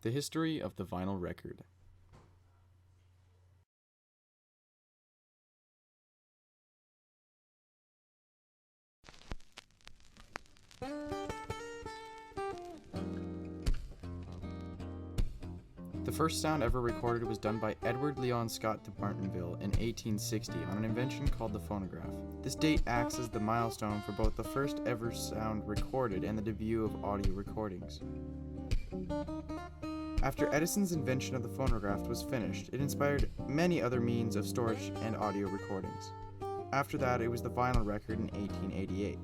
The history of the vinyl record. The first sound ever recorded was done by Edward Leon Scott de Martinville in 1860 on an invention called the phonograph. This date acts as the milestone for both the first ever sound recorded and the debut of audio recordings. After Edison's invention of the phonograph was finished, it inspired many other means of storage and audio recordings. After that, it was the vinyl record in 1888.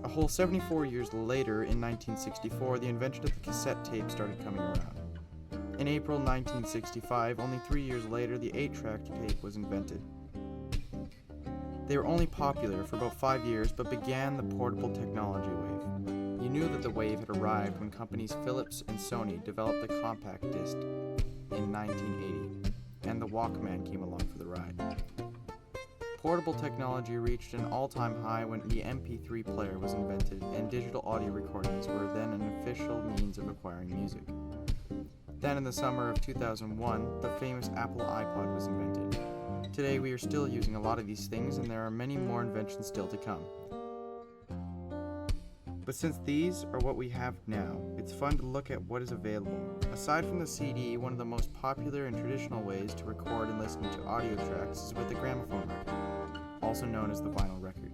A whole 74 years later, in 1964, the invention of the cassette tape started coming around. In April 1965, only 3 years later, the 8-track tape was invented. They were only popular for about 5 years, but began the portable technology wave. You knew that the wave had arrived when companies Philips and Sony developed the compact disc in 1980, and the Walkman came along for the ride. Portable technology reached an all-time high when the MP3 player was invented, and digital audio recordings were then an official means of acquiring music. Then in the summer of 2001, the famous Apple iPod was invented. Today we are still using a lot of these things, and there are many more inventions still to come. But since these are what we have now, it's fun to look at what is available. Aside from the CD, one of the most popular and traditional ways to record and listen to audio tracks is with the gramophone record, also known as the vinyl record.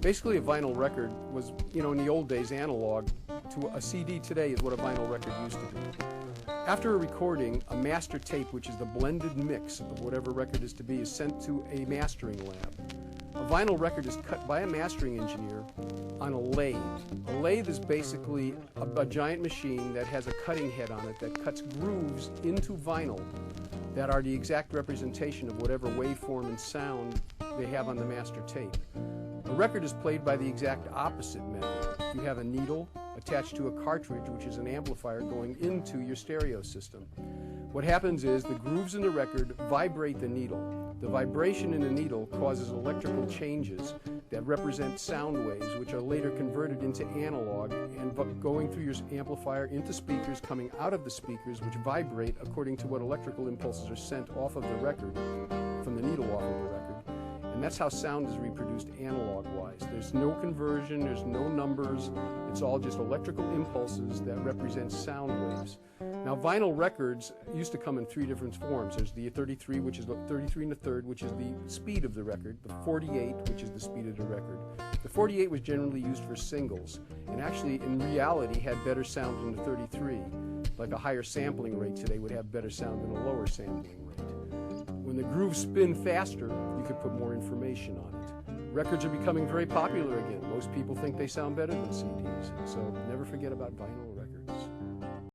Basically, a vinyl record was, in the old days, analog. To a CD today is what a vinyl record used to be. After a recording, a master tape, which is the blended mix of whatever record is to be, is sent to a mastering lab. A vinyl record is cut by a mastering engineer on a lathe. A lathe is basically a giant machine that has a cutting head on it that cuts grooves into vinyl that are the exact representation of whatever waveform and sound they have on the master tape. A record is played by the exact opposite method. You have a needle attached to a cartridge, which is an amplifier going into your stereo system. What happens is the grooves in the record vibrate the needle. The vibration in the needle causes electrical changes that represent sound waves, which are later converted into analog and going through your amplifier into speakers, coming out of the speakers, which vibrate according to what electrical impulses are sent off of the record, from the needle off of the record. And that's how sound is reproduced analog-wise. There's no conversion, there's no numbers, it's all just electrical impulses that represent sound waves. Now, vinyl records used to come in 3 different forms. There's the 33, which is the 33 1/3, which is the speed of the record, the 48, which is the speed of the record. The 48 was generally used for singles, and actually, in reality, had better sound than the 33. Like a higher sampling rate today would have better sound than a lower sampling rate. When the grooves spin faster, you could put more information on it. Records are becoming very popular again. Most people think they sound better than CDs, so never forget about vinyl.